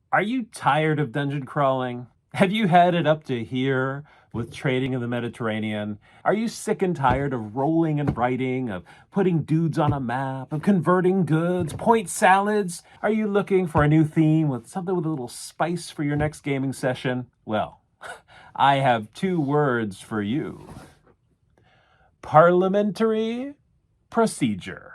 Are you tired of dungeon crawling? Have you had it up to here with trading in the Mediterranean? Are you sick and tired of rolling and writing, of putting dudes on a map, of converting goods, point salads? Are you looking for a new theme with something with a little spice for your next gaming session? Well, I have two words for you: parliamentary procedure.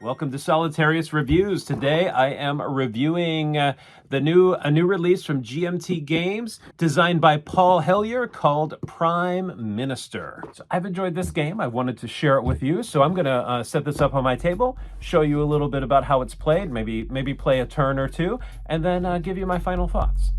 Welcome to Solitarius Reviews. Today I am reviewing a new release from GMT Games, designed by Paul Hellyer, called Prime Minister. So I've enjoyed this game. I wanted to share it with you, so I'm going to set this up on my table, show you a little bit about how it's played, maybe play a turn or two, and then give you my final thoughts.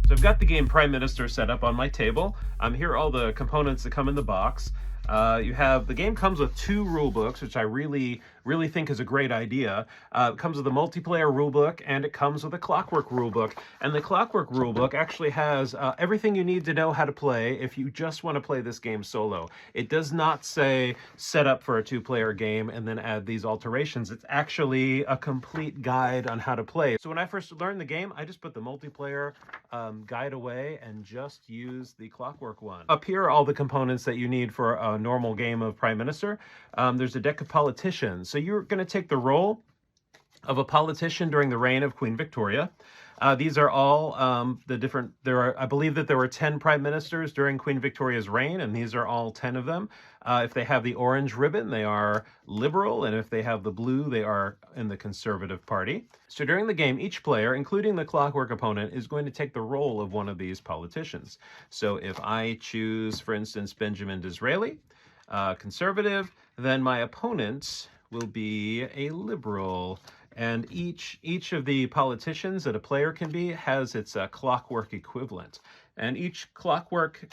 So I've got the game Prime Minister set up on my table. Here are all the components that come in the box. The game comes with two rule books, which I really think is a great idea. It comes with a multiplayer rule book, and it comes with a Clockwork rule book. And the Clockwork rule book actually has everything you need to know how to play if you just want to play this game solo. It does not say set up for a two-player game and then add these alterations. It's actually a complete guide on how to play. So when I first learned the game, I just put the multiplayer guide away and just use the Clockwork one. Up here are all the components that you need for a normal game of Prime Minister. There's a deck of politicians. So you're going to take the role of a politician during the reign of Queen Victoria. These are all I believe that there were 10 prime ministers during Queen Victoria's reign, and these are all 10 of them. If they have the orange ribbon, they are Liberal, and if they have the blue, they are in the Conservative Party. So during the game, each player, including the Clockwork Opponent, is going to take the role of one of these politicians. So if I choose, for instance, Benjamin Disraeli, Conservative, then my opponent will be a Liberal. And each of the politicians that a player can be has its clockwork equivalent. And each clockwork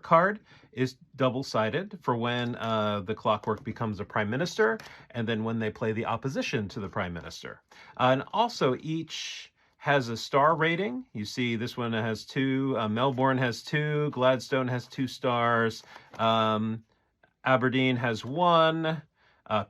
card is double-sided for when the clockwork becomes a prime minister, and then when they play the opposition to the prime minister. And also each has a star rating. You see this one has 2, Melbourne has 2, Gladstone has 2 stars, Aberdeen has 1,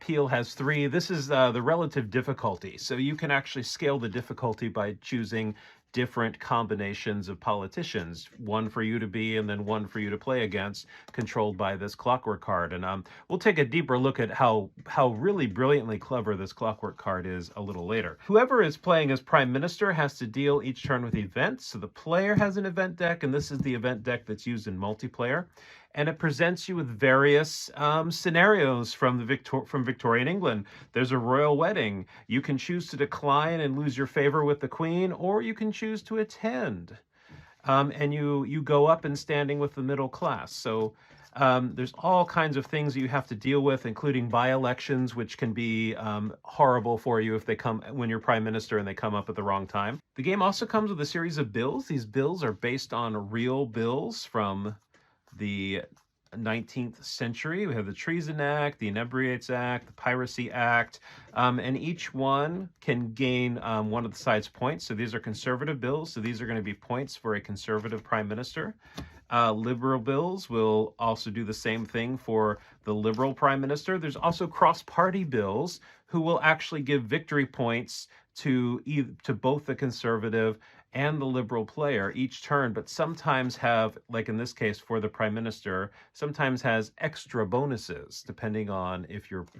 Peel has 3. This is the relative difficulty. So you can actually scale the difficulty by choosing different combinations of politicians, one for you to be and then one for you to play against, controlled by this Clockwork card. And we'll take a deeper look at how really brilliantly clever this Clockwork card is a little later. Whoever is playing as Prime Minister has to deal each turn with events. So the player has an event deck, and this is the event deck that's used in multiplayer. And it presents you with various scenarios from Victorian England. There's a royal wedding. You can choose to decline and lose your favor with the Queen, or you can choose to attend. And you go up in standing with the middle class. So there's all kinds of things you have to deal with, including by-elections, which can be horrible for you if they come when you're Prime Minister and they come up at the wrong time. The game also comes with a series of bills. These bills are based on real bills from the 19th century. We have the Treason Act, the Inebriates Act, the Piracy Act, and each one can gain one of the side's points. So these are conservative bills, so these are going to be points for a conservative prime minister. Liberal bills will also do the same thing for the liberal prime minister. There's also cross-party bills who will actually give victory points to both the conservative and the liberal player each turn, but sometimes have, like in this case for the prime minister, sometimes has extra bonuses depending on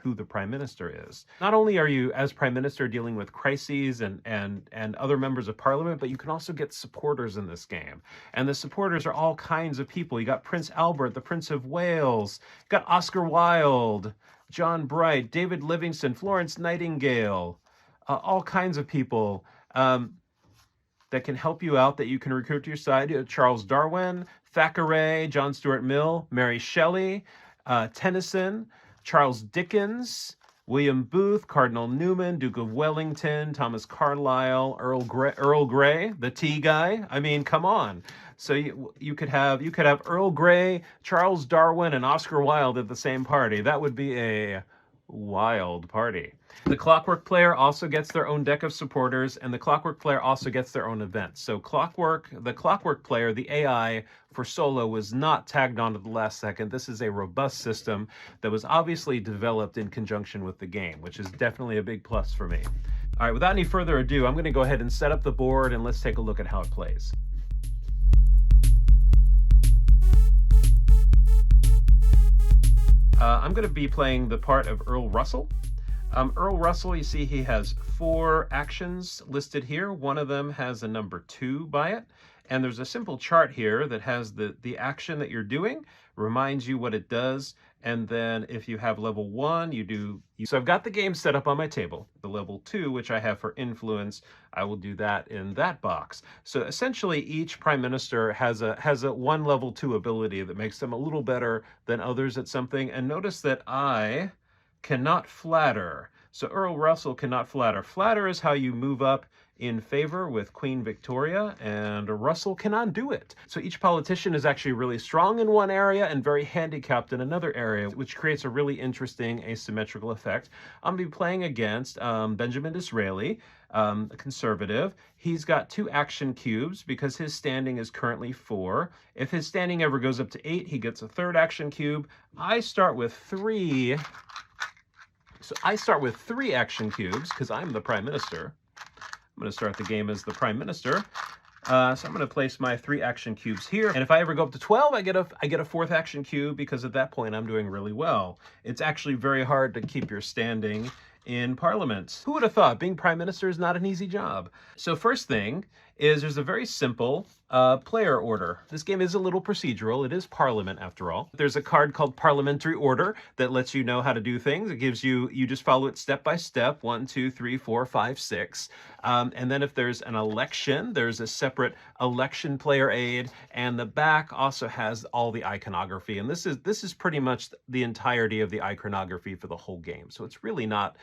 who the prime minister is. Not only are you as prime minister dealing with crises and other members of parliament, but you can also get supporters in this game. And the supporters are all kinds of people. You got Prince Albert, the Prince of Wales, you got Oscar Wilde, John Bright, David Livingstone, Florence Nightingale, all kinds of people that can help you out, that you can recruit to your side. Charles Darwin, Thackeray, John Stuart Mill, Mary Shelley, Tennyson, Charles Dickens, William Booth, Cardinal Newman, Duke of Wellington, Thomas Carlyle, Earl Grey, the tea guy. I mean, come on. So you could have Earl Grey, Charles Darwin, and Oscar Wilde at the same party. That would be a Wild party. The Clockwork player also gets their own deck of supporters, and the Clockwork player also gets their own events. So the Clockwork player, the AI for solo, was not tagged on at the last second. This is a robust system that was obviously developed in conjunction with the game, which is definitely a big plus for me. All right, without any further ado, I'm going to go ahead and set up the board, and let's take a look at how it plays. I'm going to be playing the part of Earl Russell. Earl Russell, you see he has 4 actions listed here. One of them has a number 2 by it. And there's a simple chart here that has the action that you're doing, reminds you what it does. And then if you have level 1, you do... So I've got the game set up on my table. The level 2, which I have for influence, I will do that in that box. So essentially each Prime Minister has a one level 2 ability that makes them a little better than others at something. And notice that I cannot flatter. So Earl Russell cannot flatter. Flatter is how you move up in favor with Queen Victoria, and Russell cannot do it. So each politician is actually really strong in one area and very handicapped in another area, which creates a really interesting asymmetrical effect. I'm going to be playing against Benjamin Disraeli, a conservative. He's got 2 action cubes because his standing is currently 4. If his standing ever goes up to 8, he gets a 3rd action cube. I start with 3. So I start with 3 action cubes because I'm the Prime Minister. I'm going to start the game as the Prime Minister. So I'm going to place my 3 action cubes here. And if I ever go up to 12, I get a 4th action cube because at that point I'm doing really well. It's actually very hard to keep your standing in Parliament. Who would have thought being Prime Minister is not an easy job? So first thing is there's a very simple player order. This game is a little procedural. It is Parliament after all. There's a card called Parliamentary Order that lets you know how to do things. It gives you just follow it step by step, 1, 2, 3, 4, 5, 6. And then if there's an election, there's a separate election player aid, and the back also has all the iconography. And this is pretty much the entirety of the iconography for the whole game. So it's really not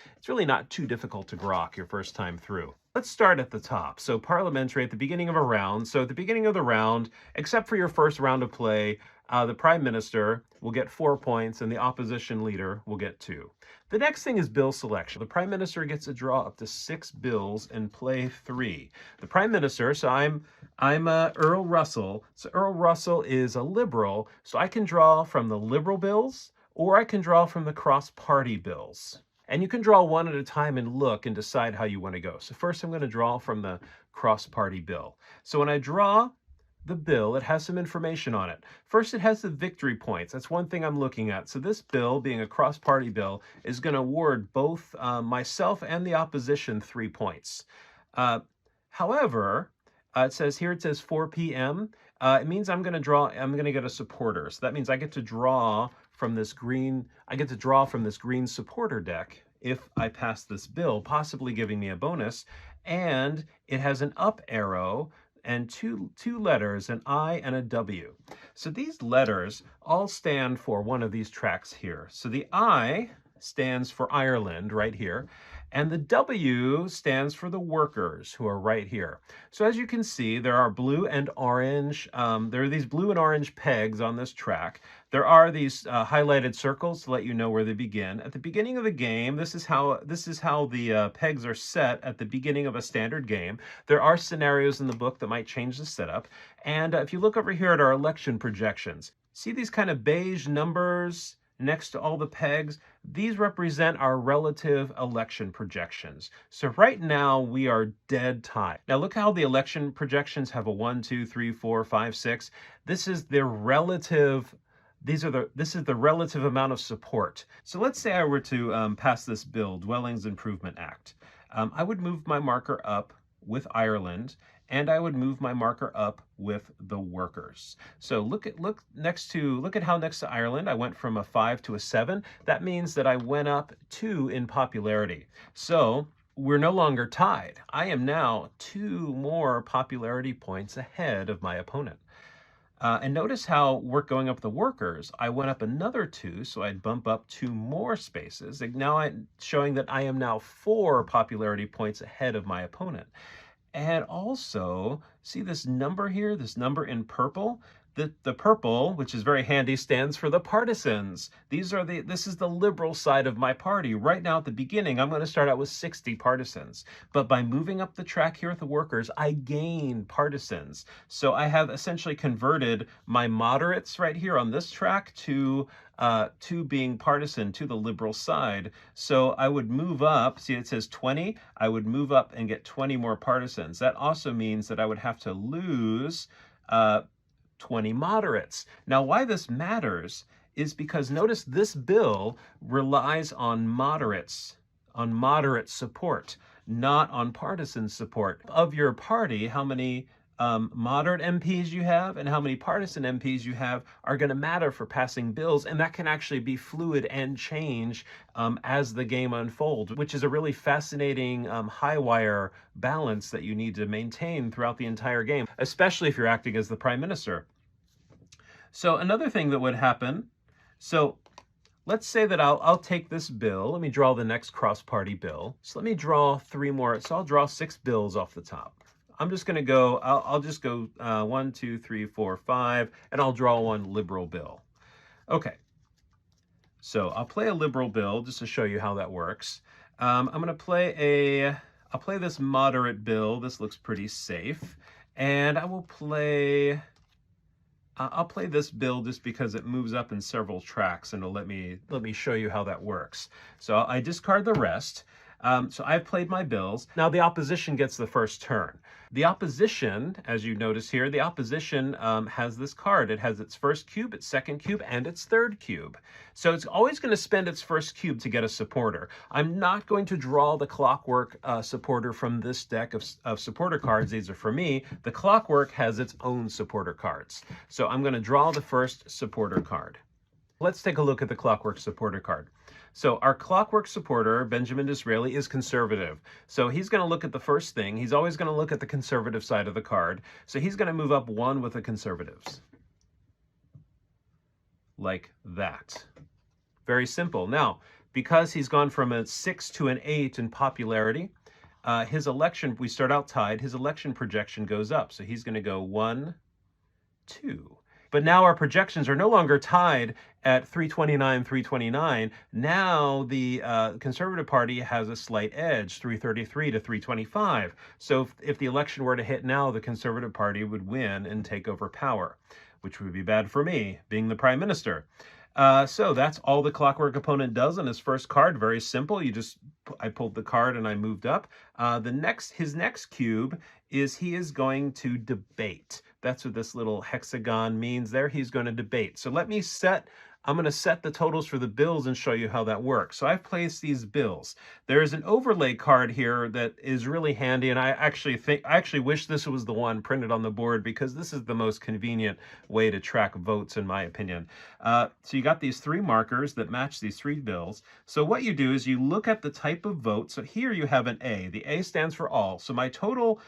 too difficult to grok your first time through. Let's start at the top. So parliamentary at the beginning of a round. So at the beginning of the round, except for your first round of play, the Prime Minister will get 4 points and the opposition leader will get 2. The next thing is bill selection. The Prime Minister gets to draw up to 6 bills and play 3. The Prime Minister, so I'm Earl Russell. So Earl Russell is a Liberal, so I can draw from the Liberal bills or I can draw from the cross-party bills. And you can draw one at a time and look and decide how you want to go. So first I'm going to draw from the cross-party bill. So when I draw the bill, it has some information on it. First, it has the victory points. That's one thing I'm looking at. So this bill, being a cross-party bill, is going to award both myself and the opposition 3 points. However, it says 4 p.m. It means I'm going to get a supporter. So that means I get to draw from this green supporter deck if I pass this bill, possibly giving me a bonus. And it has an up arrow and two letters, an I and a W. So these letters all stand for one of these tracks here. So the I stands for Ireland right here, and the W stands for the workers who are right here. So as you can see, there are blue and orange. There are these blue and orange pegs on this track. There are these highlighted circles to let you know where they begin. At the beginning of the game, this is how the pegs are set at the beginning of a standard game. There are scenarios in the book that might change the setup. And if you look over here at our election projections, see these kind of beige numbers next to all the pegs? These represent our relative election projections. So right now we are dead tie. Now look how the election projections have a 1, 2, 3, 4, 5, 6. This is the relative. This is the relative amount of support. So let's say I were to pass this bill, Dwellings Improvement Act. I would move my marker up with Ireland, and I would move my marker up with the workers. So look at how next to Ireland I went from a 5 to a 7. That means that I went up 2 in popularity. So we're no longer tied. I am now 2 more popularity points ahead of my opponent. And notice how going up the workers, I went up another 2, so I'd bump up 2 more spaces. Now I'm showing that I am now 4 popularity points ahead of my opponent. And also, see this number here, this number in purple? The purple, which is very handy, stands for the partisans. This is the liberal side of my party. Right now at the beginning, I'm going to start out with 60 partisans. But by moving up the track here with the workers, I gain partisans. So I have essentially converted my moderates right here on this track to being partisan to the liberal side. So I would move up, see it says 20, I would move up and get 20 more partisans. That also means that I would have to lose 20 moderates. Now, why this matters is because notice this bill relies on moderates, on moderate support, not on partisan support. Of your party, how many moderate MPs you have and how many partisan MPs you have are going to matter for passing bills, and that can actually be fluid and change as the game unfolds, which is a really fascinating high wire balance that you need to maintain throughout the entire game, especially if you're acting as the Prime Minister. So another thing that would happen, so let's say that I'll take this bill. Let me draw the next cross-party bill. So let me draw 3 more. So I'll draw 6 bills off the top. I'm just going to go, I'll just go 1, 2, 3, 4, 5, and I'll draw 1 liberal bill. Okay, so I'll play a liberal bill just to show you how that works. I'm going to play I'll play this moderate bill. This looks pretty safe. And I will play, I'll play this bill just because it moves up in several tracks, and it'll let me show you how that works. So I discard the rest. So I've played my bills. Now the opposition gets the first turn. The opposition, as you notice here, the opposition has this card. It has its first cube, its second cube, and its third cube. So it's always going to spend its first cube to get a supporter. I'm not going to draw the Clockwork supporter from this deck of supporter cards. These are for me. The Clockwork has its own supporter cards. So I'm going to draw the first supporter card. Let's take a look at the Clockwork supporter card. So our Clockwork supporter, Benjamin Disraeli, is conservative. So he's going to look at the first thing. He's always going to look at the conservative side of the card. So he's going to move up 1 with the conservatives. Like that. Very simple. Now, because he's gone from a 6 to an 8 in popularity, his election, we start out tied, his election projection goes up. So he's going to go 1, 2. But now our projections are no longer tied at 329, 329. Now the Conservative Party has a slight edge, 333 to 325. So if the election were to hit now, the Conservative Party would win and take over power, which would be bad for me, being the Prime Minister. So that's all the Clockwork Opponent does on his first card. Very simple. I pulled the card and I moved up. His next cube is he is going to debate. That's what this little hexagon means there. He's going to debate. So I'm going to set the totals for the bills and show you how that works. So I've placed these bills. There's an overlay card here that is really handy, and I actually wish this was the one printed on the board, because this is the most convenient way to track votes, in my opinion. So you got these 3 markers that match these 3 bills. So what you do is you look at the type of vote. So here you have an A. The A stands for all. So my total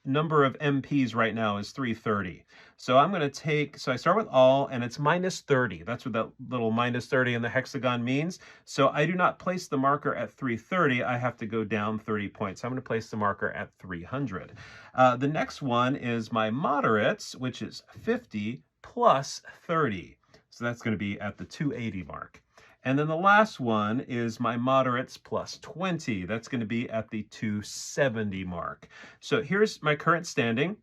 number of MPs right now is 330. So I'm going to so I start with all, and it's minus 30. That's what that little minus 30 in the hexagon means. So I do not place the marker at 330. I have to go down 30 points. I'm going to place the marker at 300. The next one is my moderates, which is 50 plus 30. So that's going to be at the 280 mark. And then the last one is my moderates plus 20. That's going to be at the 270 mark. So here's my current standing.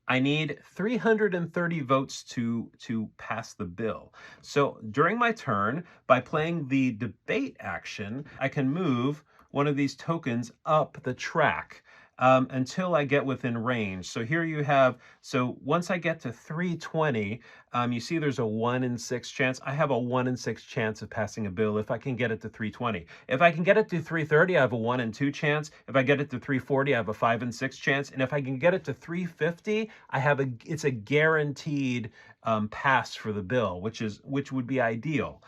I need 330 votes to pass the bill. So during my turn, by playing the debate action, I can move one of these tokens up the track until I get within range. So here you have, so once I get to 320, you see there's a 1 in 6 chance. I have a 1 in 6 chance of passing a bill if I can get it to 320. If I can get it to 330, I have a 1 in 2 chance. If I get it to 340, I have a 5 in 6 chance. And if I can get it to 350, it's a guaranteed pass for the bill, which would be ideal.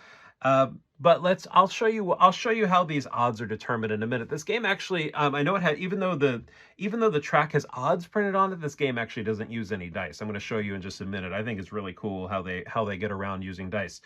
But I'll show you how these odds are determined in a minute. This game actually, I know it had, even though the track has odds printed on it, this game actually doesn't use any dice. I'm going to show you in just a minute. I think it's really cool how they get around using dice.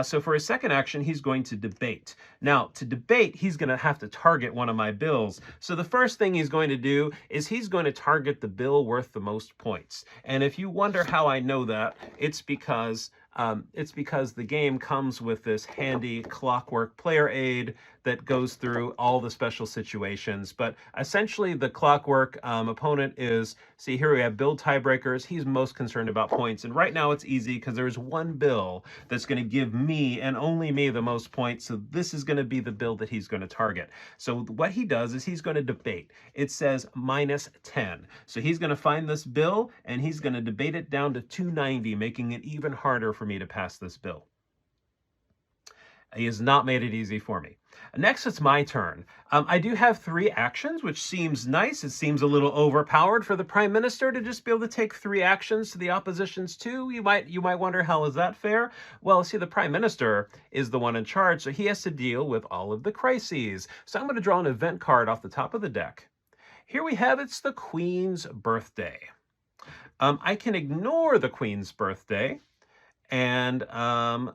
So for his second action, he's going to debate. Now, to debate, he's going to have to target one of my bills. So the first thing he's going to do is he's going to target the bill worth the most points. And if you wonder how I know that, it's because the game comes with this handy Clockwork player aid that goes through all the special situations. But essentially, the Clockwork opponent is, see here we have build tiebreakers. He's most concerned about points. And right now it's easy because there's one bill that's going to give me and only me the most points. So this is going to be the bill that he's going to target. So what he does is he's going to debate. It says -10. So he's going to find this bill and he's going to debate it down to 290, making it even harder for me to pass this bill. He has not made it easy for me. Next, it's my turn. I do have 3 actions, which seems nice. It seems a little overpowered for the Prime Minister to just be able to take 3 actions to the opposition's 2. You might wonder, how is that fair? Well, see, the Prime Minister is the one in charge, so he has to deal with all of the crises. So I'm going to draw an event card off the top of the deck. Here we have, it's the Queen's birthday. I can ignore the Queen's birthday, and I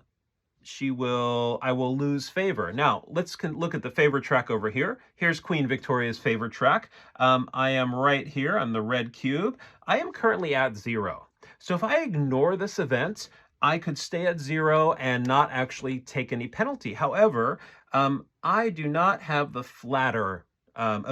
will lose favor. Now, let's look at the favor track over here. Here's Queen Victoria's favor track. I am right here on the red cube. I am currently at 0. So if I ignore this event, I could stay at 0 and not actually take any penalty. However, I do not have the flatter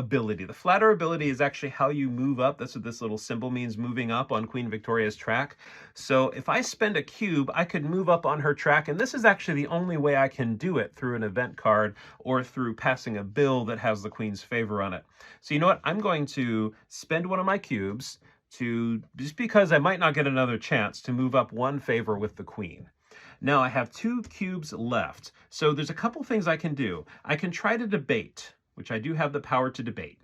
ability. The flatter ability is actually how you move up. That's what this little symbol means, moving up on Queen Victoria's track. So if I spend a cube, I could move up on her track, and this is actually the only way I can do it, through an event card or through passing a bill that has the Queen's favor on it. So you know what? I'm going to spend one of my cubes just because I might not get another chance to move up 1 favor with the Queen. Now I have 2 cubes left. So there's a couple things I can do. I can try to debate, which I do have the power to debate.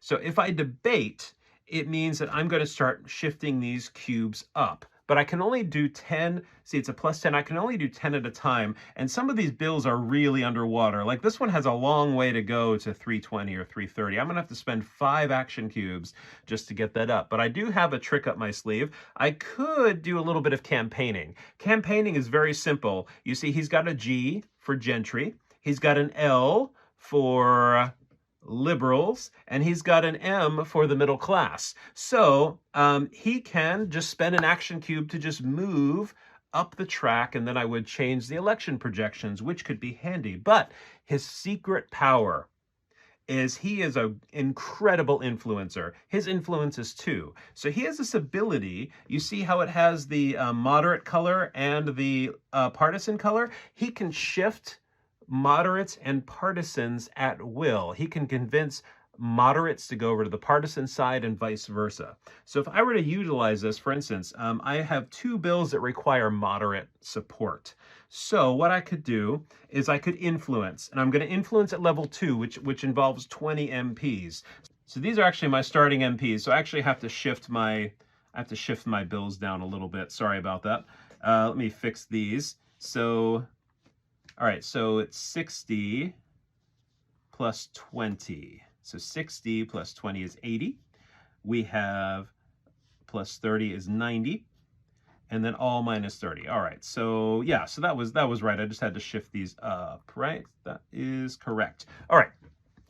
So if I debate, it means that I'm going to start shifting these cubes up. But I can only do 10. See, it's a +10. I can only do 10 at a time. And some of these bills are really underwater. Like this one has a long way to go to 320 or 330. I'm going to have to spend 5 action cubes just to get that up. But I do have a trick up my sleeve. I could do a little bit of campaigning. Campaigning is very simple. You see, he's got a G for gentry. He's got an L for liberals, and he's got an M for the middle class. So he can just spend an action cube to just move up the track, and then I would change the election projections, which could be handy. But his secret power is he is an incredible influencer. His influence is 2. So he has this ability. You see how it has the moderate color and the partisan color? He can shift moderates and partisans at will. He can convince moderates to go over to the partisan side and vice versa. So if I were to utilize this, for instance, I have 2 bills that require moderate support. So what I could do is I could influence, and I'm going to influence at level 2, which involves 20 MPs. So these are actually my starting MPs. So I actually have to shift my bills down a little bit. Sorry about that. Let me fix these. So all right, so it's 60 plus 20. So 60 plus 20 is 80. We have plus 30 is 90. And then all minus 30. All right, so yeah, so that was right. I just had to shift these up, right? That is correct. All right,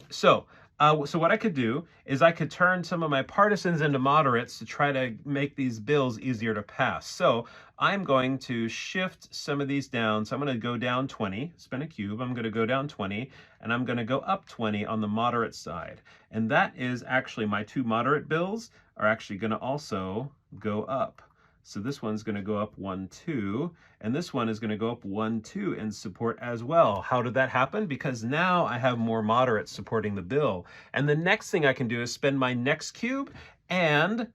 so what I could do is I could turn some of my partisans into moderates to try to make these bills easier to pass. So I'm going to shift some of these down. So I'm going to go down 20, spin a cube. I'm going to go down 20, and I'm going to go up 20 on the moderate side. And that is actually my 2 moderate bills are actually going to also go up. So this one's going to go up 1, 2, and this one is going to go up 1, 2 in support as well. How did that happen? Because now I have more moderates supporting the bill. And the next thing I can do is spend my next cube, and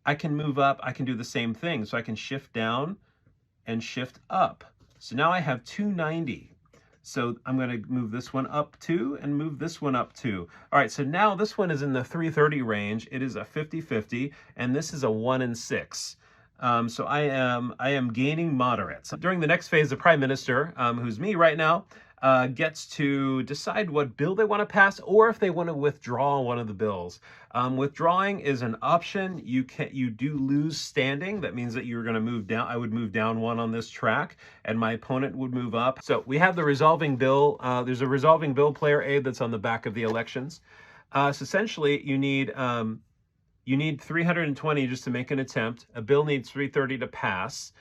I can move up. I can do the same thing. So I can shift down and shift up. So now I have 290. So I'm going to move this one up 2 and move this one up 2. All right, so now this one is in the 330 range. It is a 50-50, and this is a 1 and 6. So I am gaining moderates. During the next phase, the Prime Minister, who's me right now, gets to decide what bill they want to pass, or if they want to withdraw one of the bills. Withdrawing is an option. You do lose standing. That means that you're going to move down. I would move down one on this track, and my opponent would move up. So we have the resolving bill. There's a resolving bill player aid that's on the back of the elections. So essentially, you need 320 just to make an attempt. A bill needs 330 to pass.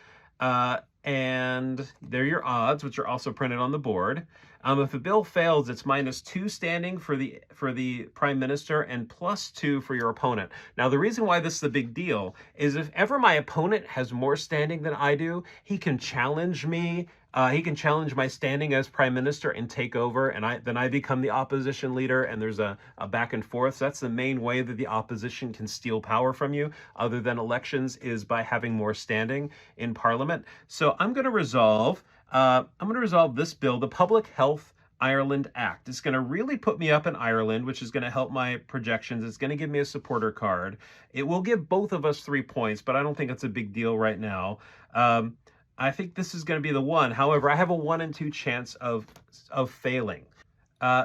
And they're your odds, which are also printed on the board. If a bill fails, it's -2 standing for the Prime Minister and +2 for your opponent. Now, the reason why this is a big deal is if ever my opponent has more standing than I do, he can challenge me. He can challenge my standing as Prime Minister and take over, and then I become the opposition leader, and there's a back and forth. So that's the main way that the opposition can steal power from you, other than elections, is by having more standing in Parliament. So I'm going to resolve this bill, the Public Health Ireland Act. It's going to really put me up in Ireland, which is going to help my projections. It's going to give me a supporter card. It will give both of us 3 points, but I don't think it's a big deal right now. I think this is going to be the one. However, I have a 1 in 2 chance of failing.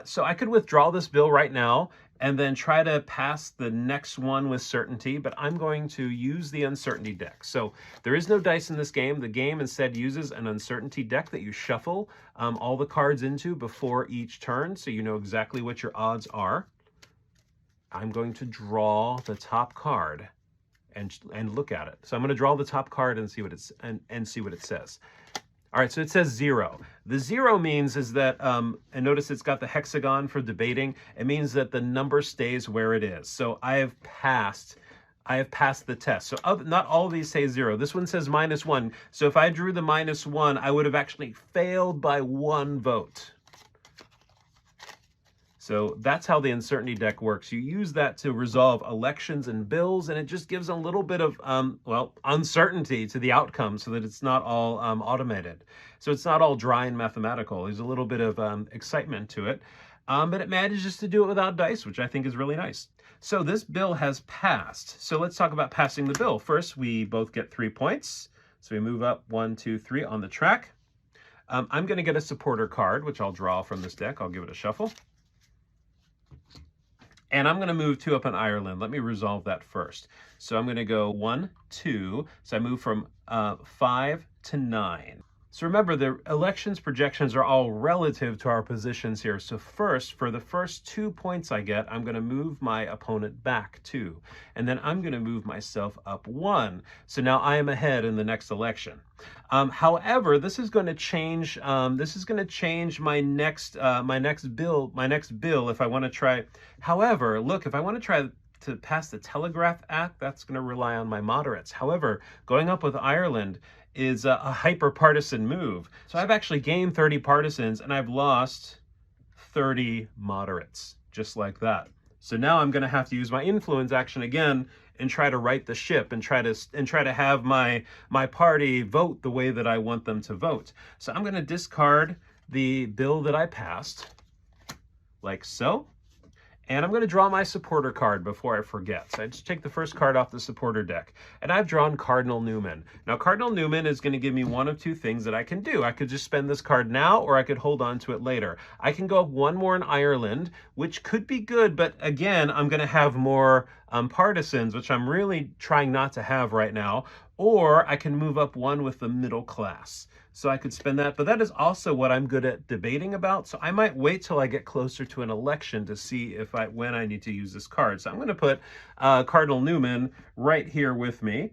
So I could withdraw this bill right now and then try to pass the next one with certainty, but I'm going to use the uncertainty deck. So there is no dice in this game. The game instead uses an uncertainty deck that you shuffle all the cards into before each turn, so you know exactly what your odds are. I'm going to draw the top card and look at it. So I'm going to draw the top card and see what it's and see what it says. All right, so it says 0. The 0 means is that, and notice it's got the hexagon for debating. It means that the number stays where it is. So I have passed the test. So not all of these say 0. This one says -1. So if I drew the -1, I would have actually failed by 1 vote. So that's how the uncertainty deck works. You use that to resolve elections and bills, and it just gives a little bit of, uncertainty to the outcome so that it's not all automated. So it's not all dry and mathematical. There's a little bit of excitement to it, but it manages to do it without dice, which I think is really nice. So this bill has passed. So let's talk about passing the bill. First, we both get 3 points. So we move up 1, 2, 3 on the track. I'm going to get a supporter card, which I'll draw from this deck. I'll give it a shuffle. And I'm going to move 2 up in Ireland. Let me resolve that first. So I'm going to go 1, 2. So I move from 5 to 9. So remember, the elections projections are all relative to our positions here. So first, for the first 2 points I get, I'm going to move my opponent back 2. And then I'm going to move myself up 1. So now I am ahead in the next election. However, this is going to change. This is going to change my next bill if I want to try. However, look, if I want to try to pass the Telegraph Act, that's going to rely on my moderates. However, going up with Ireland is a hyper-partisan move. So I've actually gained 30 partisans and I've lost 30 moderates, just like that. So now I'm going to have to use my influence action again and try to right the ship and try to have my party vote the way that I want them to vote. So I'm going to discard the bill that I passed, like so. And I'm going to draw my supporter card before I forget. So I just take the first card off the supporter deck. And I've drawn Cardinal Newman. Now, Cardinal Newman is going to give me one of 2 things that I can do. I could just spend this card now, or I could hold on to it later. I can go up 1 more in Ireland, which could be good. But again, I'm going to have more partisans, which I'm really trying not to have right now. Or I can move up 1 with the middle class. So I could spend that, but that is also what I'm good at debating about. So I might wait till I get closer to an election to see when I need to use this card. So I'm going to put Cardinal Newman right here with me.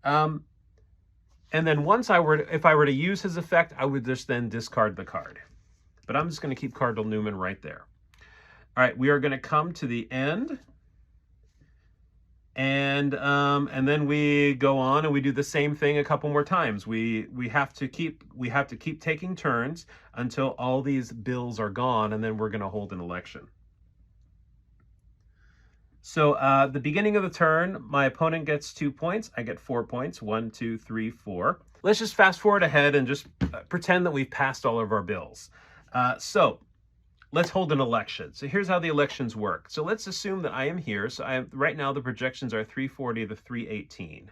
And then if I were to use his effect, I would just then discard the card. But I'm just going to keep Cardinal Newman right there. All right, we are going to come to the end. And then we go on and we do the same thing a couple more times. We have to keep taking turns until all these bills are gone, and then we're going to hold an election. So the beginning of the turn, my opponent gets 2 points. I get 4 points. 1, 2, 3, 4. Let's just fast forward ahead and just pretend that we've passed all of our bills. So let's hold an election. So here's how the elections work. So let's assume that I am here. So right now the projections are 340 to 318.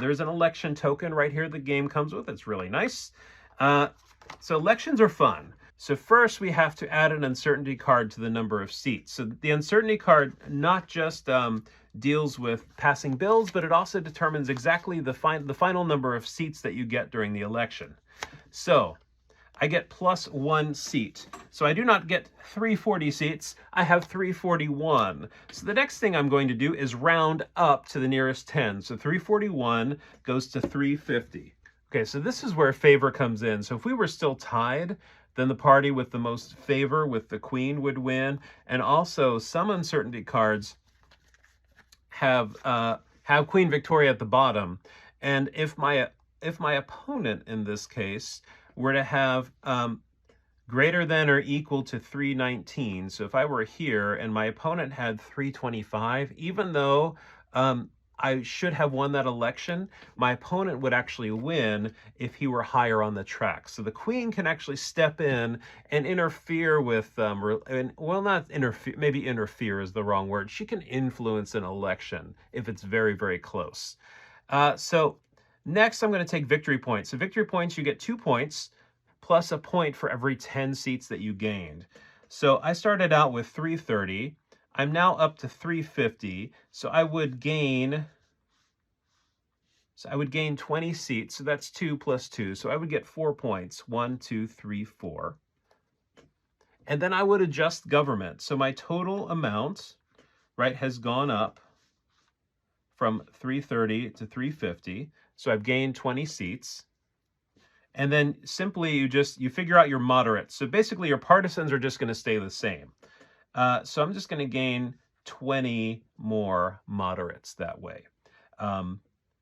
There's an election token right here the game comes with. It's really nice. So elections are fun. So first we have to add an uncertainty card to the number of seats. So the uncertainty card not just deals with passing bills, but it also determines exactly the final number of seats that you get during the election. So I get +1 seat. So I do not get 340 seats, I have 341. So the next thing I'm going to do is round up to the nearest 10. So 341 goes to 350. Okay, so this is where favor comes in. So if we were still tied, then the party with the most favor with the queen would win. And also some uncertainty cards have Queen Victoria at the bottom. And if my opponent in this case were to have greater than or equal to 319, so if I were here and my opponent had 325, even though I should have won that election, my opponent would actually win if he were higher on the track. So the queen can actually step in and interfere with, well, not interfere, maybe interfere is the wrong word. She can influence an election if it's very, very close. So next I'm going to take victory points. So victory points, you get 2 points plus a point for every 10 seats that you gained. So I started out with 330. I'm now up to 350, so I would gain 20 seats, so that's 2 plus 2, so I would get 4 points, 1, 2, 3, 4. And then I would adjust government, so my total amount, right, has gone up from 330 to 350, so I've gained 20 seats. And then simply you figure out your moderates, so basically your partisans are just going to stay the same. So I'm just going to gain 20 more moderates that way.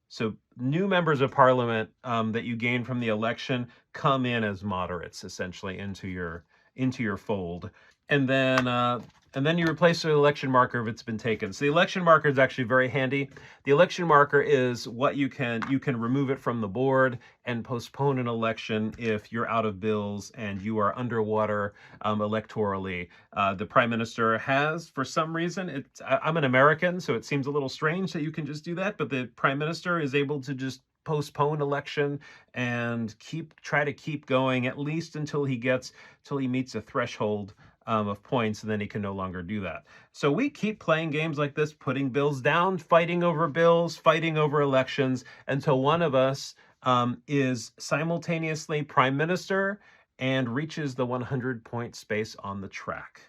So new members of parliament that you gain from the election come in as moderates, essentially, into your fold. And then you replace the election marker if it's been taken. So the election marker is actually very handy. The election marker is what you can remove it from the board and postpone an election if you're out of bills and you are underwater electorally. The prime minister has, for some reason, I'm an American, so it seems a little strange that you can just do that, but the prime minister is able to just postpone election and try to keep going at least until he meets a threshold of points, and then he can no longer do that. So we keep playing games like this, putting bills down, fighting over bills, fighting over elections, until one of us is simultaneously prime minister and reaches the 100-point space on the track.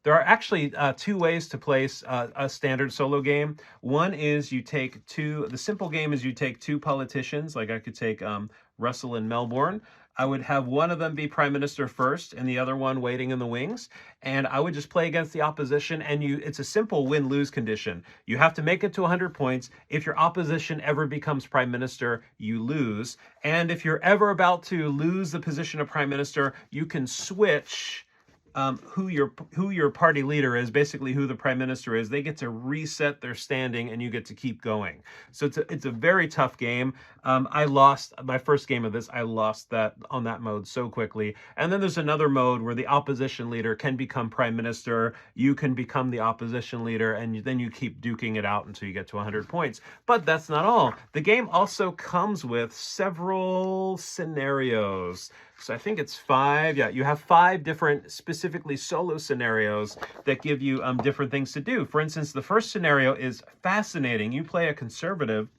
There are actually 2 ways to play a standard solo game. One is the simple game is you take 2 politicians, like I could take Russell and Melbourne. I would have one of them be prime minister first and the other one waiting in the wings. And I would just play against the opposition, and it's a simple win-lose condition. You have to make it to 100 points. If your opposition ever becomes prime minister, you lose. And if you're ever about to lose the position of prime minister, you can switch who your party leader is, basically who the prime minister is. They get to reset their standing and you get to keep going. So it's a very tough game. I lost my first game of this. I lost that on that mode so quickly. And then there's another mode where the opposition leader can become prime minister. You can become the opposition leader, and then you keep duking it out until you get to 100 points. But that's not all. The game also comes with several scenarios. So I think it's 5. Yeah, you have 5 different specifically solo scenarios that give you different things to do. For instance, the first scenario is fascinating. You play a conservative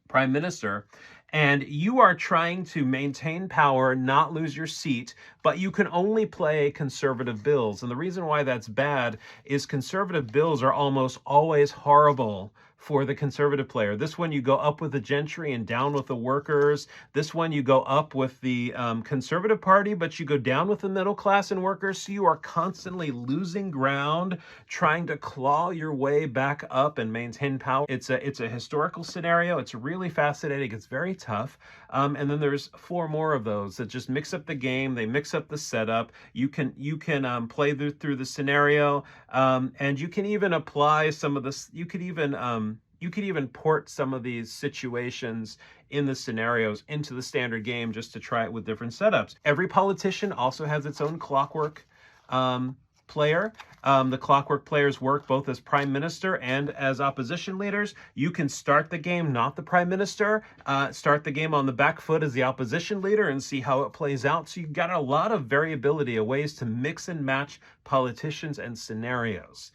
prime minister, and you are trying to maintain power, not lose your seat, but you can only play conservative bills. And the reason why that's bad is conservative bills are almost always horrible for the conservative player. This one you go up with the gentry and down with the workers. This one you go up with the conservative party, but you go down with the middle class and workers. So you are constantly losing ground, trying to claw your way back up and maintain power. It's a historical scenario. It's really fascinating. It's very tough. And then there's 4 more of those that just mix up the game. They mix up the setup. You can play through the scenario, and you can even apply some of this. You could even port some of these situations in the scenarios into the standard game just to try it with different setups. Every politician also has its own clockwork player. The Clockwork players work both as Prime Minister and as opposition leaders. You can start the game, not the Prime Minister, start the game on the back foot as the opposition leader and see how it plays out. So you've got a lot of variability of ways to mix and match politicians and scenarios.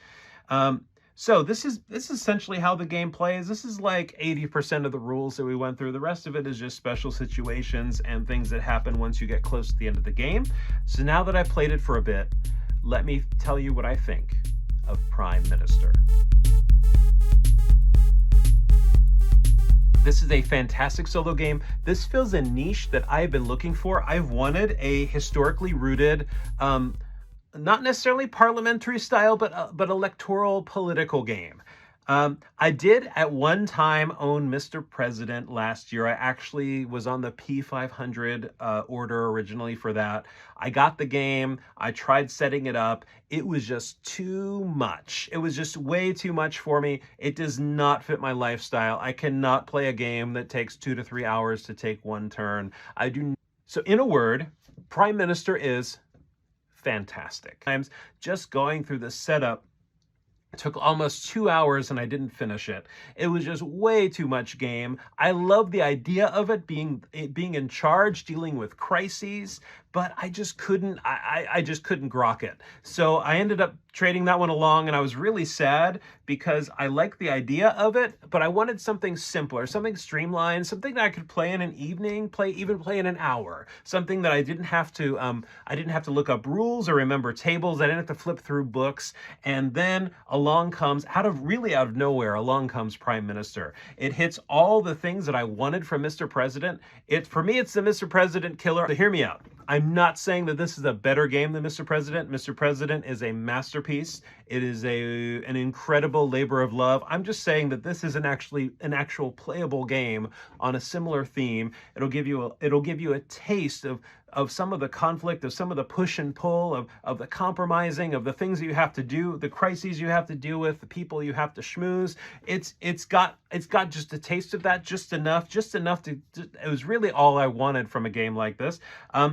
So this is essentially how the game plays. This is like 80% of the rules that we went through. The rest of it is just special situations and things that happen once you get close to the end of the game. So now that I've played it for a bit, let me tell you what I think of Prime Minister. This is a fantastic solo game. This fills a niche that I've been looking for. I've wanted a historically rooted, not necessarily parliamentary style, but electoral political game. I did at one time own Mr. President last year. I actually was on the P500 order originally for that. I got the game. I tried setting it up. It was just too much. It was just way too much for me. It does not fit my lifestyle. I cannot play a game that takes 2 to 3 hours to take one turn. So in a word, Prime Minister is fantastic. Just going through the setup took almost 2 hours and I didn't finish it. It was just way too much game. I love the idea of it being in charge, dealing with crises, but I just couldn't, I just couldn't grok it. So I ended up trading that one along, and I was really sad because I like the idea of it, but I wanted something simpler, something streamlined, something that I could play in an evening, even play in an hour, something that I didn't have to look up rules or remember tables. I didn't have to flip through books. And then along comes, out of nowhere, along comes Prime Minister. It hits all the things that I wanted from Mr. President. For me, it's the Mr. President killer. So hear me out. I'm not saying that this is a better game than Mr. President. Mr. President is a masterpiece. It is an incredible labor of love. I'm just saying that this is an actual playable game on a similar theme. It'll give you a taste of some of the conflict, of some of the push and pull, of the compromising, of the things that you have to do, the crises you have to deal with, the people you have to schmooze. It's got just a taste of that, just enough to, it was really all I wanted from a game like this.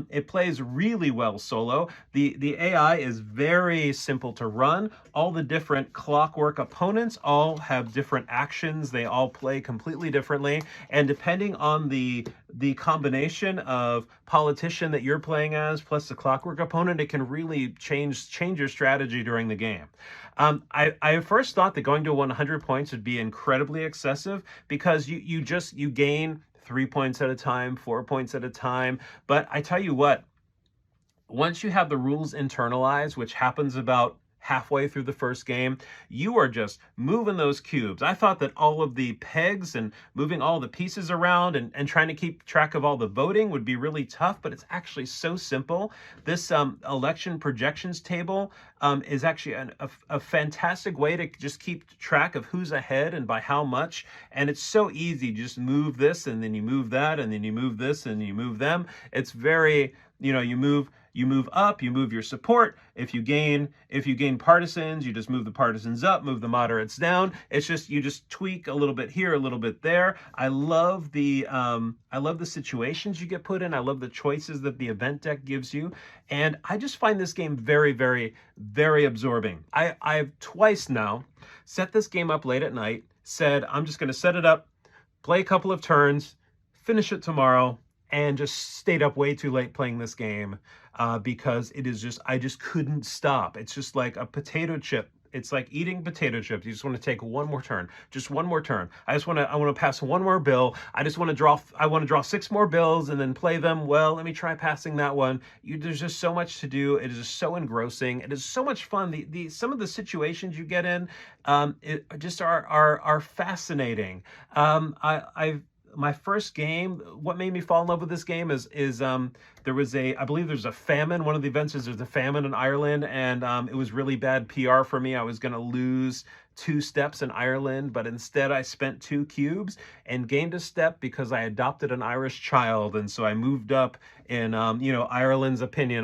It plays really well solo. The AI is very simple to run. All the different Clockwork opponents all have different actions. They all play completely differently. And depending on the combination of politician that you're playing as plus the Clockwork opponent, it can really change your strategy during the game. I first thought that going to 100 points would be incredibly excessive because you gain 3 points at a time, 4 points at a time. But I tell you what, once you have the rules internalized, which happens about halfway through the first game, you are just moving those cubes. I thought that all of the pegs and moving all the pieces around and trying to keep track of all the voting would be really tough, but it's actually so simple. This election projections table is actually a fantastic way to just keep track of who's ahead and by how much. And it's so easy. Just move this and then you move that and then you move this and you move them. It's very, you move up, you move your support. If you gain partisans, you just move the partisans up, move the moderates down. It's just, you just tweak a little bit here, a little bit there. I love the situations you get put in. I love the choices that the event deck gives you. And I just find this game very, very, very absorbing. I've twice now set this game up late at night, said, I'm just going to set it up, play a couple of turns, finish it tomorrow, and just stayed up way too late playing this game because I just couldn't stop. It's just like a potato chip. It's like eating potato chips. You just want to take one more turn, just one more turn. I want to pass one more bill. I want to draw 6 more bills and then play them. Well, let me try passing that one. There's just so much to do. It is just so engrossing. It is so much fun. Some of the situations you get in just are fascinating. My first game, what made me fall in love with this game is I believe there's a famine. One of the events is there's a famine in Ireland, and it was really bad PR for me. I was going to lose 2 steps in Ireland, but instead I spent 2 cubes and gained a step because I adopted an Irish child, and so I moved up in Ireland's opinion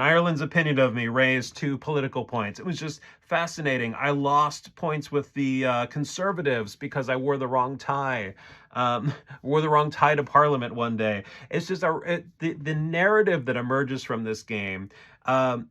of me raised 2 political points. It was just fascinating. I lost points with the Conservatives because I wore the wrong tie. To Parliament one day. It's just the narrative that emerges from this game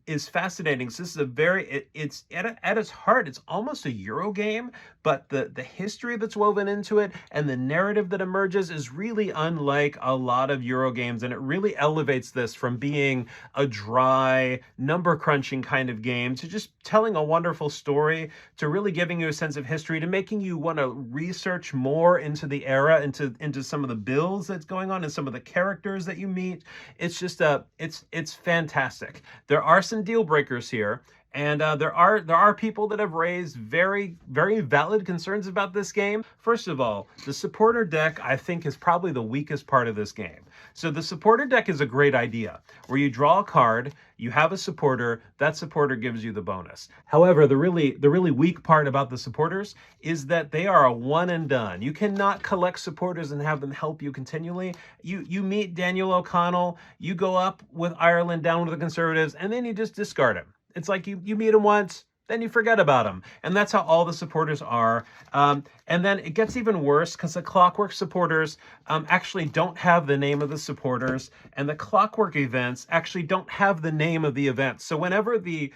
is fascinating. So this is a very, it's at its heart, it's almost a Euro game, but the history that's woven into it and the narrative that emerges is really unlike a lot of Euro games, and it really elevates this from being a dry, number crunching kind of game to just telling a wonderful story, to really giving you a sense of history, to making you want to research more into the era, into some of the builds that's going on and some of the characters that you meet. It's just it's fantastic. There are some deal breakers here. And there are people that have raised very, very valid concerns about this game. First of all, the supporter deck, I think, is probably the weakest part of this game. So the supporter deck is a great idea, where you draw a card, you have a supporter, that supporter gives you the bonus. However, the really weak part about the supporters is that they are a one and done. You cannot collect supporters and have them help you continually. You meet Daniel O'Connell, you go up with Ireland, down with the Conservatives, and then you just discard him. It's like you meet him once, then you forget about him. And that's how all the supporters are. And then it gets even worse because the Clockwork supporters actually don't have the name of the supporters, and the Clockwork events actually don't have the name of the events. So whenever the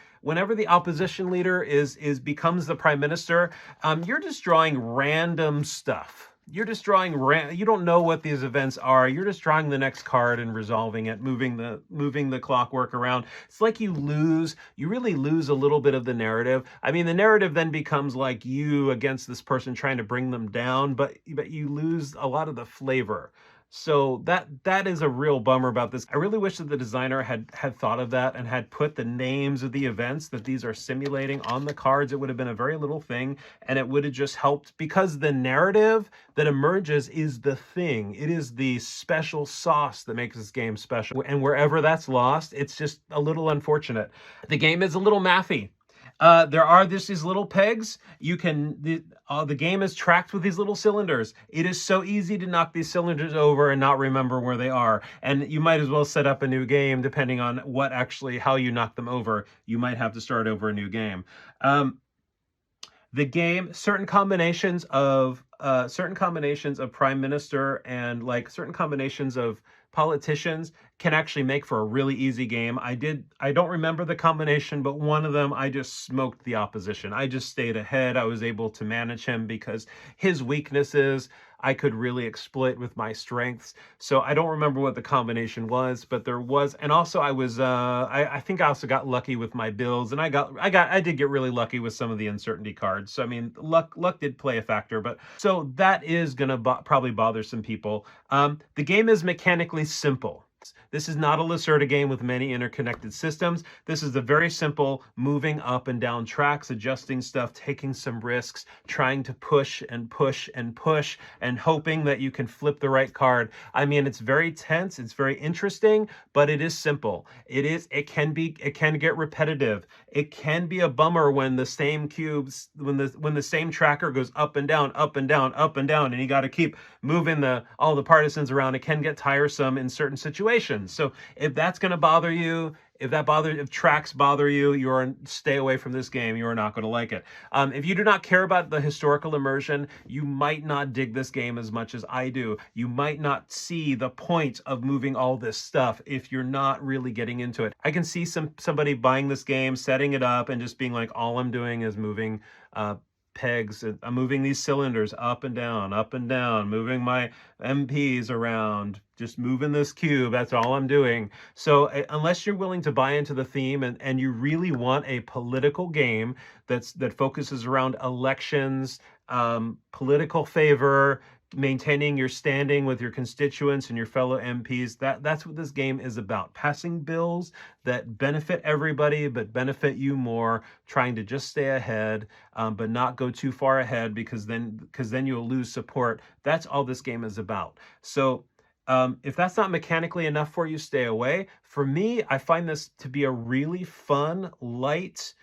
opposition leader becomes the prime minister, you're just drawing random stuff. You're just drawing, you don't know what these events are. You're just drawing the next card and resolving it, moving the clockwork around. It's like you really lose a little bit of the narrative. I mean, the narrative then becomes like you against this person trying to bring them down, but you lose a lot of the flavor. So that is a real bummer about this. I really wish that the designer had thought of that and had put the names of the events that these are simulating on the cards. It would have been a very little thing, and it would have just helped, because the narrative that emerges is the thing. It is the special sauce that makes this game special. And wherever that's lost, it's just a little unfortunate. The game is a little mathy. There are just these little pegs. The game is tracked with these little cylinders. It is so easy to knock these cylinders over and not remember where they are. And you might as well set up a new game depending on how you knock them over. You might have to start over a new game. The game, certain combinations of prime minister and like certain combinations of politicians can actually make for a really easy game. I don't remember the combination, but one of them I just smoked the opposition. I just stayed ahead. I was able to manage him because his weaknesses I could really exploit with my strengths. So I don't remember what the combination was, but there was, and also I think I also got lucky with my builds, and I did get really lucky with some of the uncertainty cards. So I mean, luck did play a factor, but so that is gonna probably bother some people. The game is mechanically simple. This is not a Lacerda game with many interconnected systems. This is a very simple moving up and down tracks, adjusting stuff, taking some risks, trying to push and push and push, and hoping that you can flip the right card. I mean, it's very tense, it's very interesting, but it is simple. It can get repetitive. It can be a bummer when the same cubes, when the same tracker goes up and down, up and down, up and down, and you got to keep moving all the partisans around. It can get tiresome in certain situations. So if that's going to bother you, if tracks bother you, stay away from this game. You are not going to like it. If you do not care about the historical immersion, you might not dig this game as much as I do. You might not see the point of moving all this stuff if you're not really getting into it. I can see somebody buying this game, setting it up, and just being like, all I'm doing is moving pegs. I'm moving these cylinders up and down, moving my MPs around, just moving this cube. That's all I'm doing. So unless you're willing to buy into the theme and you really want a political game that focuses around elections, political favor, maintaining your standing with your constituents and your fellow MPs, that's what this game is about. Passing bills that benefit everybody but benefit you more, trying to just stay ahead, but not go too far ahead because then you'll lose support. That's all this game is about. So if that's not mechanically enough for you, stay away. For me, I find this to be a really fun, light,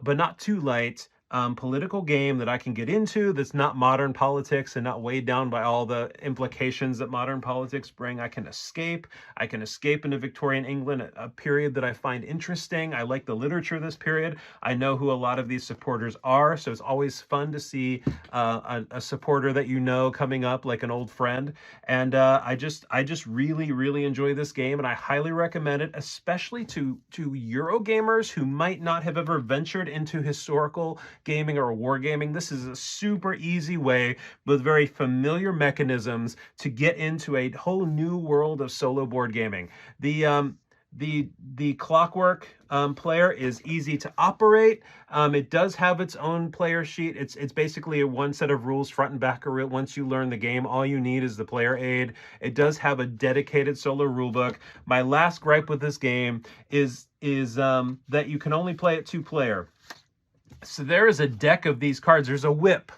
but not too light, political game that I can get into that's not modern politics and not weighed down by all the implications that modern politics bring. I can escape. I can escape into Victorian England, a period that I find interesting. I like the literature of this period. I know who a lot of these supporters are, so it's always fun to see a supporter that you know coming up like an old friend. And I just really, really enjoy this game, and I highly recommend it, especially to Eurogamers who might not have ever ventured into historical gaming or wargaming. This is a super easy way with very familiar mechanisms to get into a whole new world of solo board gaming. The Clockwork player is easy to operate. It does have its own player sheet. It's basically a one set of rules front and back. Once you learn the game, all you need is the player aid. It does have a dedicated solo rulebook. My last gripe with this game is that you can only play it 2-player. So there is a deck of these cards. There's a whip.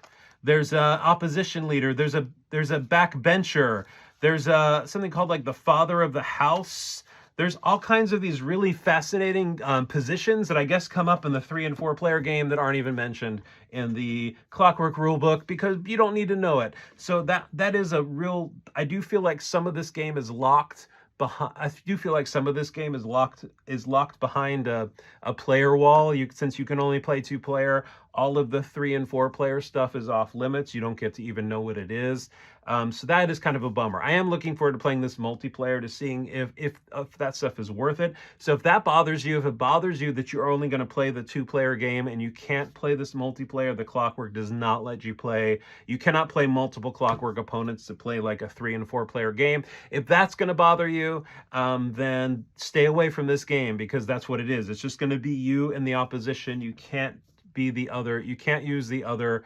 There's a opposition leader. There's a backbencher. There's something called like the father of the house. There's all kinds of these really fascinating positions that I guess come up in the 3- and 4-player game that aren't even mentioned in the Clockwork rulebook because you don't need to know it. So that is a real. I do feel like some of this game is locked. I do feel like some of this game is locked behind a player wall. Since you can only play 2-player, all of the 3- and 4-player stuff is off limits. You don't get to even know what it is. So that is kind of a bummer. I am looking forward to playing this multiplayer, to seeing if that stuff is worth it. So if that bothers you, if it bothers you that you're only going to play the 2-player game and you can't play this multiplayer, the Clockwork does not let you play. You cannot play multiple Clockwork opponents to play like a 3- and 4-player game. If that's going to bother you, then stay away from this game, because that's what it is. It's just going to be you and the opposition. You can't be the other. You can't use the other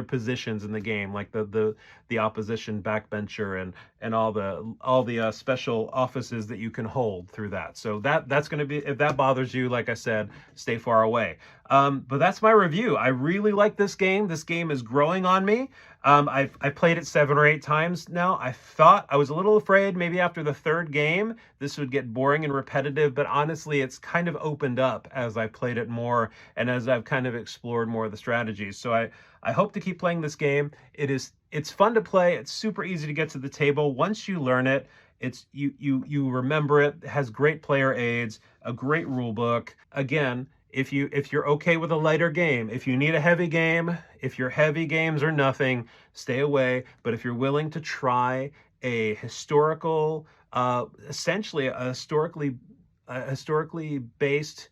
positions in the game, like the opposition backbencher and all the special offices that you can hold through that. So that's going to be, if that bothers you, like I said, stay far away. But that's my review. I really like this game. This game is growing on me. I've played it 7 or 8 times now. I was a little afraid maybe after the 3rd game this would get boring and repetitive, but honestly it's kind of opened up as I played it more and as I've kind of explored more of the strategies. So I hope to keep playing this game. It's fun to play. It's super easy to get to the table. Once you learn it, you remember it. It has great player aids, a great rule book. Again, if you're okay with a lighter game, if you need a heavy game, if your heavy games are nothing, stay away. But if you're willing to try a historical, essentially a historically based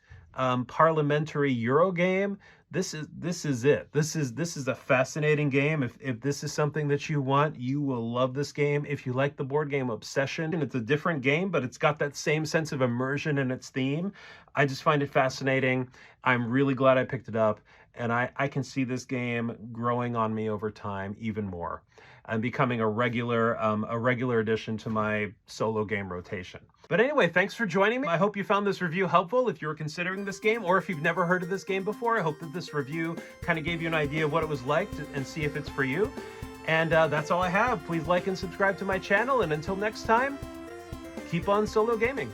parliamentary Euro game, this is it. This is a fascinating game. If this is something that you want, you will love this game. If you like the board game Obsession, and it's a different game, but it's got that same sense of immersion in its theme, I just find it fascinating. I'm really glad I picked it up, and I can see this game growing on me over time even more and becoming a regular addition to my solo game rotation. But anyway, thanks for joining me. I hope you found this review helpful if you're considering this game, or if you've never heard of this game before. I hope that this review kind of gave you an idea of what it was like and see if it's for you. And that's all I have. Please like and subscribe to my channel, and until next time, keep on solo gaming.